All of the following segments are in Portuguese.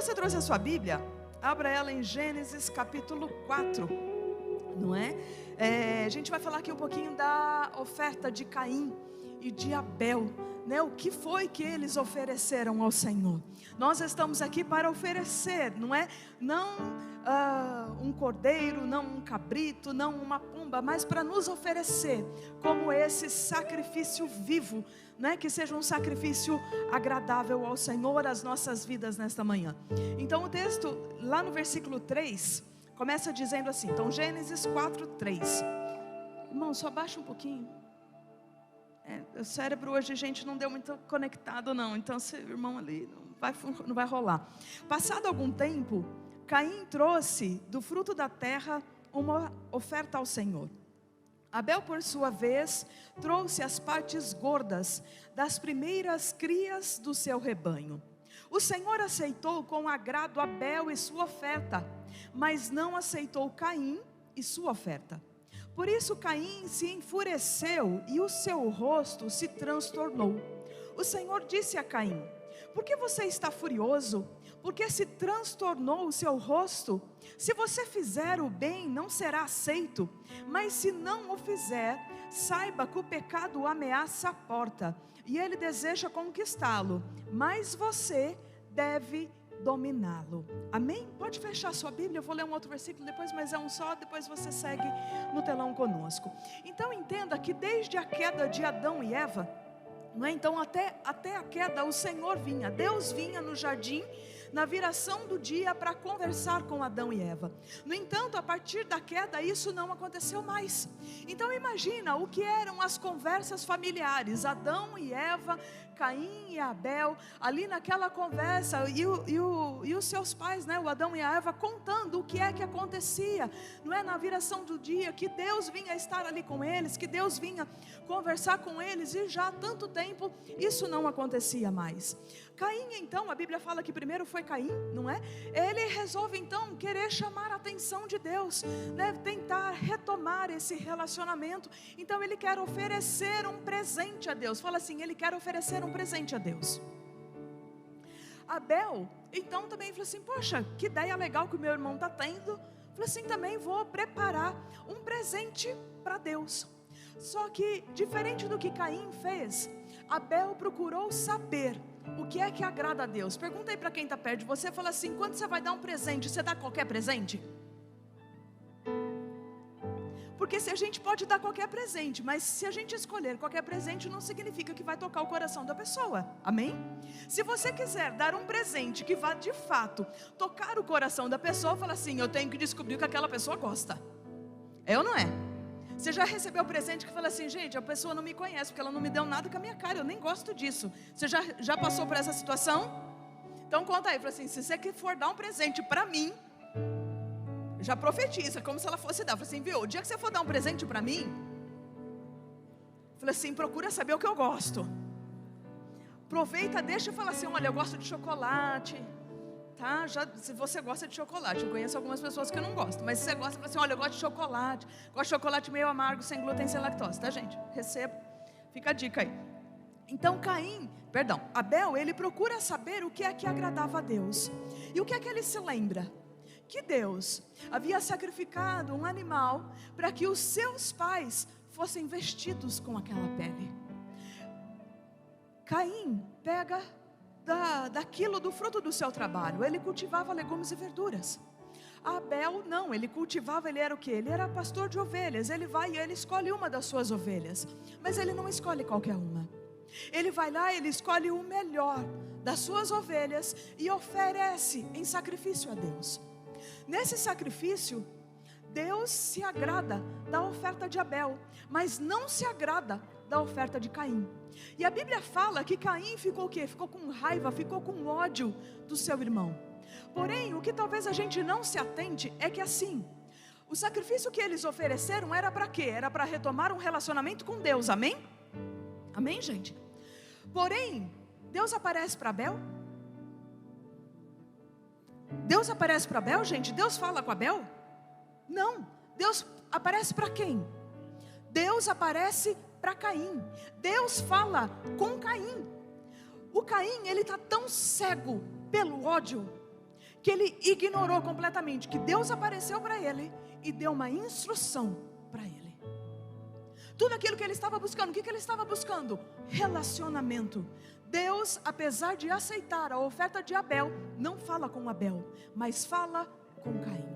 você trouxe a sua Bíblia, abra ela em Gênesis capítulo 4, não é? A gente vai falar aqui um pouquinho da oferta de Caim e de Abel, né? O que foi que eles ofereceram ao Senhor? Nós estamos aqui para oferecer, não é? Não um cordeiro, não um cabrito, não uma pomba, mas para nos oferecer como esse sacrifício vivo, né? Que seja um sacrifício agradável ao Senhor, as nossas vidas nesta manhã. Então o texto lá no versículo 3 começa dizendo assim, então Gênesis 4:3. Irmão, só baixa um pouquinho. O cérebro hoje a gente não deu muito conectado não, então esse irmão ali não vai rolar. Passado algum tempo, Caim trouxe do fruto da terra uma oferta ao Senhor. Abel, por sua vez, trouxe as partes gordas das primeiras crias do seu rebanho. O Senhor aceitou com agrado Abel e sua oferta, mas não aceitou Caim e sua oferta. Por isso Caim se enfureceu e o seu rosto se transtornou. O Senhor disse a Caim: por que você está furioso? Por que se transtornou o seu rosto? Se você fizer o bem, não será aceito, mas se não o fizer, saiba que o pecado ameaça a porta, e ele deseja conquistá-lo, mas você deve dominá-lo. Amém? Pode fechar sua Bíblia, eu vou ler um outro versículo depois, mas é um só, depois você segue no telão conosco. Então entenda que desde a queda de Adão e Eva, não é? Então até a queda o Senhor vinha, Deus vinha no jardim, na viração do dia para conversar com Adão e Eva. No entanto, a partir da queda isso não aconteceu mais. Então imagina o que eram as conversas familiares, Adão e Eva, Caim e Abel, ali naquela conversa, e os seus pais, né, o Adão e a Eva, contando o que é que acontecia, não é, na viração do dia, que Deus vinha estar ali com eles, que Deus vinha conversar com eles, e já há tanto tempo isso não acontecia mais. Caim, então, a Bíblia fala que primeiro foi Caim, não é? Ele resolve então querer chamar a atenção de Deus, né? Tentar retomar esse relacionamento. Então ele quer oferecer um presente a Deus. Fala assim, ele quer oferecer um presente a Deus. Abel, então também falou assim, poxa, que ideia legal que o meu irmão está tendo. Falou assim, também vou preparar um presente para Deus. Só que, diferente do que Caim fez, Abel procurou saber o que é que agrada a Deus. Pergunta aí para quem está perto de você, fala assim, quando você vai dar um presente, você dá qualquer presente? Porque se a gente pode dar qualquer presente, mas se a gente escolher qualquer presente, não significa que vai tocar o coração da pessoa, amém? Se você quiser dar um presente que vá de fato tocar o coração da pessoa, fala assim, eu tenho que descobrir o que aquela pessoa gosta. É ou não é? Você já recebeu presente que fala assim, gente, a pessoa não me conhece, porque ela não me deu nada com a minha cara, eu nem gosto disso. Você já passou por essa situação? Então conta aí, fala assim, se você for dar um presente para mim, já profetiza, como se ela fosse dar. Fala assim, viu, o dia que você for dar um presente para mim, fala assim, procura saber o que eu gosto. Aproveita, deixa e fala assim, olha, eu gosto de chocolate, tá? Se você gosta de chocolate, eu conheço algumas pessoas que não gostam, mas se você gosta, fala assim, olha, eu gosto de chocolate meio amargo, sem glúten, sem lactose, tá, gente? Receba, fica a dica aí. Então Abel, ele procura saber o que é que agradava a Deus. E o que é que ele se lembra? Que Deus havia sacrificado um animal para que os seus pais fossem vestidos com aquela pele. Caim pega daquilo, do fruto do seu trabalho. Ele cultivava legumes e verduras. Abel não, ele cultivava, ele era o quê? Ele era pastor de ovelhas. Ele vai e ele escolhe uma das suas ovelhas, mas ele não escolhe qualquer uma. Ele vai lá, ele escolhe o melhor das suas ovelhas e oferece em sacrifício a Deus. Nesse sacrifício, Deus se agrada da oferta de Abel, mas não se agrada da oferta de Caim. E a Bíblia fala que Caim ficou o quê? Ficou com raiva, ficou com ódio do seu irmão. Porém, o que talvez a gente não se atente é que assim, o sacrifício que eles ofereceram era para quê? Era para retomar um relacionamento com Deus, amém? Amém, gente? Porém, Deus aparece para Abel? Deus aparece para Abel, gente? Deus fala com Abel? Não, Deus aparece para quem? Deus aparece para Caim. Deus fala com Caim. O Caim, ele está tão cego pelo ódio, que ele ignorou completamente, que Deus apareceu para ele e deu uma instrução para ele. Tudo aquilo que ele estava buscando, o que ele estava buscando? Relacionamento. Deus, apesar de aceitar a oferta de Abel, não fala com Abel, mas fala com Caim.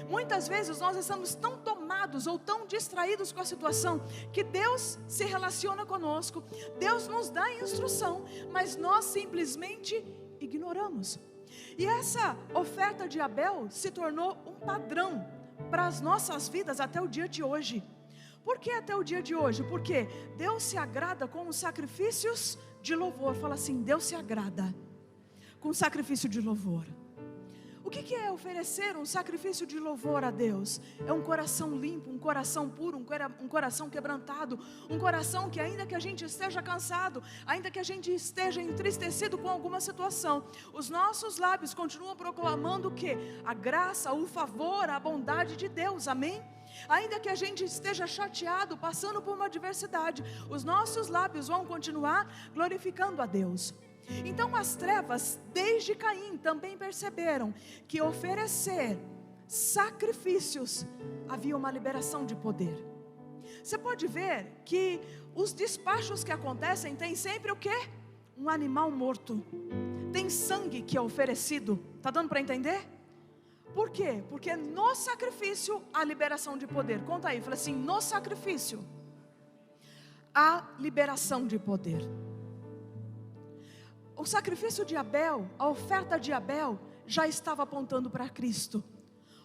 Muitas vezes nós estamos tão tomados ou tão distraídos com a situação, que Deus se relaciona conosco, Deus nos dá instrução, mas nós simplesmente ignoramos. E essa oferta de Abel se tornou um padrão para as nossas vidas até o dia de hoje. Por que até o dia de hoje? Porque Deus se agrada com os sacrifícios de louvor. Fala assim, Deus se agrada com o sacrifício de louvor. O que é oferecer um sacrifício de louvor a Deus? É um coração limpo, um coração puro, um coração quebrantado, um coração que ainda que a gente esteja cansado, ainda que a gente esteja entristecido com alguma situação, os nossos lábios continuam proclamando o quê? A graça, o favor, a bondade de Deus, amém? Ainda que a gente esteja chateado, passando por uma adversidade, os nossos lábios vão continuar glorificando a Deus. Então as trevas, desde Caim, também perceberam que oferecer sacrifícios havia uma liberação de poder. Você pode ver que os despachos que acontecem tem sempre o quê? Um animal morto, tem sangue que é oferecido. Está dando para entender? Por quê? Porque no sacrifício há liberação de poder. Conta aí, fala assim, no sacrifício há liberação de poder. O sacrifício de Abel, a oferta de Abel, já estava apontando para Cristo.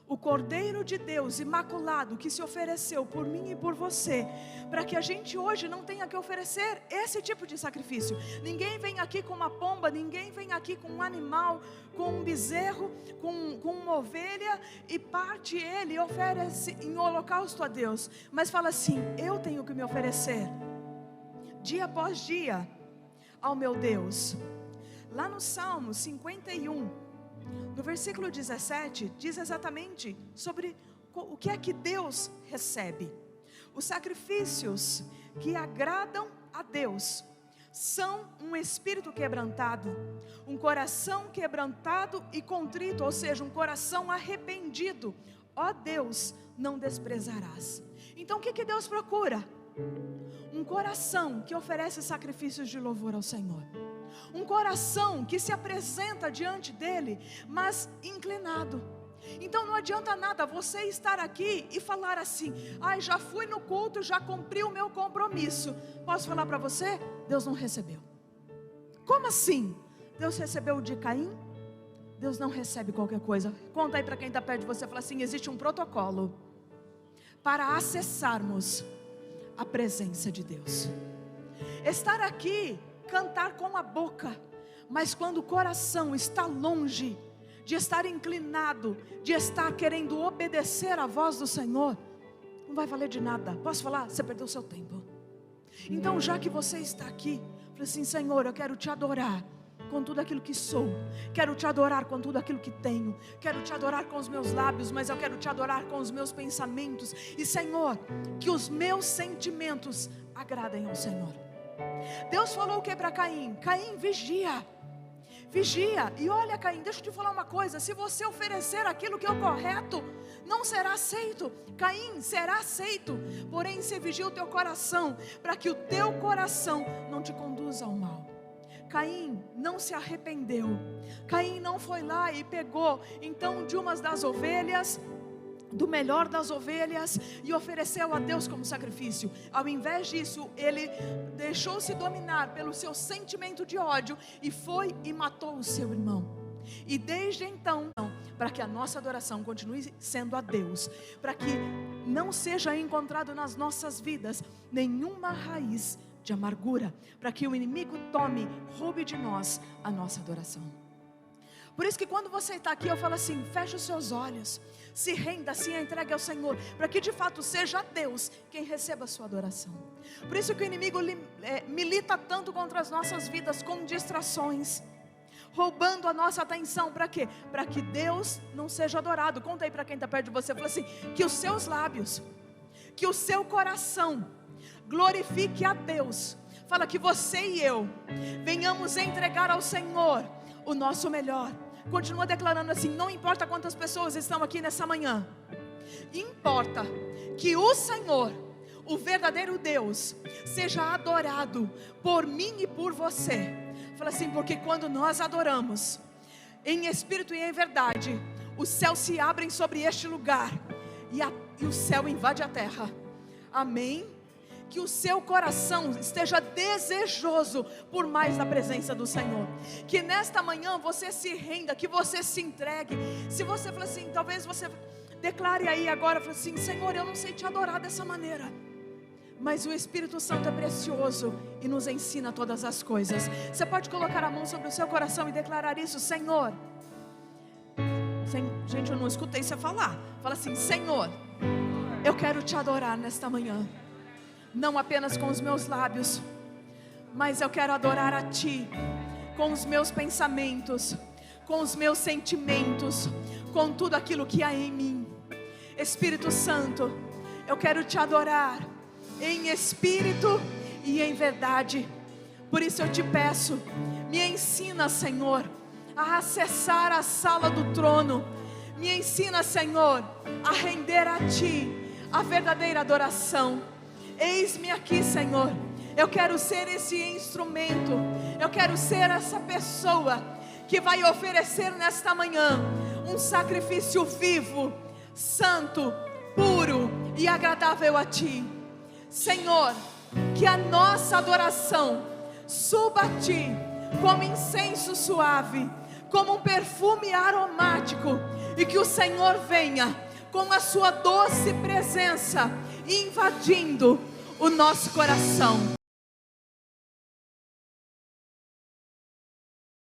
O Cordeiro de Deus imaculado que se ofereceu por mim e por você, para que a gente hoje não tenha que oferecer esse tipo de sacrifício. Ninguém vem aqui com uma pomba, ninguém vem aqui com um animal, com um bezerro, com uma ovelha e parte ele e oferece em holocausto a Deus. Mas fala assim, eu tenho que me oferecer dia após dia ao meu Deus. Lá no Salmo 51, no versículo 17, diz exatamente sobre o que é que Deus recebe. Os sacrifícios que agradam a Deus são um espírito quebrantado, um coração quebrantado e contrito, ou seja, um coração arrependido. Ó Deus, não desprezarás. Então o que Deus procura? Um coração que oferece sacrifícios de louvor ao Senhor. Um coração que se apresenta diante dele, mas inclinado. Então não adianta nada você estar aqui e falar assim, já fui no culto, já cumpri o meu compromisso. Posso falar para você? Deus não recebeu. Como assim? Deus recebeu o de Caim? Deus não recebe qualquer coisa. Conta aí para quem está perto de você, fala assim, existe um protocolo para acessarmos a presença de Deus. Estar aqui, cantar com a boca, mas quando o coração está longe de estar inclinado, de estar querendo obedecer à voz do Senhor, não vai valer de nada. Posso falar? Você perdeu o seu tempo. Então já que você está aqui, fala assim, Senhor, eu quero te adorar com tudo aquilo que sou, quero te adorar com tudo aquilo que tenho, quero te adorar com os meus lábios, mas eu quero te adorar com os meus pensamentos, e Senhor, que os meus sentimentos agradem ao Senhor. Deus falou o que para Caim? Caim, vigia, e olha Caim, deixa eu te falar uma coisa, se você oferecer aquilo que é o correto, não será aceito. Caim, será aceito, porém se vigia o teu coração, para que o teu coração não te conduza ao mal. Caim não se arrependeu, Caim não foi lá e pegou então de umas das ovelhas, do melhor das ovelhas, e ofereceu a Deus como sacrifício. Ao invés disso, ele deixou-se dominar pelo seu sentimento de ódio e foi e matou o seu irmão. E desde então, para que a nossa adoração continue sendo a Deus, para que não seja encontrado nas nossas vidas nenhuma raiz de amargura, para que o inimigo roube de nós a nossa adoração. Por isso que quando você está aqui, eu falo assim, feche os seus olhos, se renda, se entregue ao Senhor, para que de fato seja Deus quem receba a sua adoração. Por isso que o inimigo milita tanto contra as nossas vidas, com distrações, roubando a nossa atenção, para quê? Para que Deus não seja adorado. Conta aí para quem está perto de você, fala assim, que os seus lábios, que o seu coração glorifique a Deus. Fala que você e eu venhamos entregar ao Senhor o nosso melhor, Continua declarando assim: não importa quantas pessoas estão aqui nessa manhã, importa que o Senhor, o verdadeiro Deus, seja adorado por mim e por você. Fala assim: porque quando nós adoramos em espírito e em verdade, os céus se abrem sobre este lugar e o céu invade a terra. Amém? Que o seu coração esteja desejoso por mais da presença do Senhor. Que nesta manhã você se renda, que você se entregue. Se você fala assim, talvez você declare aí agora, fala assim: Senhor, eu não sei te adorar dessa maneira, mas o Espírito Santo é precioso e nos ensina todas as coisas. Você pode colocar a mão sobre o seu coração e declarar isso: Senhor. Gente, eu não escutei você falar. Fala assim: Senhor, eu quero te adorar nesta manhã, não apenas com os meus lábios, mas eu quero adorar a Ti com os meus pensamentos, com os meus sentimentos, com tudo aquilo que há em mim. Espírito Santo, eu quero te adorar em espírito e em verdade. Por isso eu te peço, me ensina, Senhor, a acessar a sala do trono. Me ensina, Senhor, a render a Ti a verdadeira adoração. Eis-me aqui, Senhor. Eu quero ser esse instrumento. Eu quero ser essa pessoa que vai oferecer nesta manhã um sacrifício vivo, santo, puro e agradável a Ti. Senhor, que a nossa adoração suba a Ti como incenso suave, como um perfume aromático, e que o Senhor venha com a sua doce presença invadindo o nosso coração.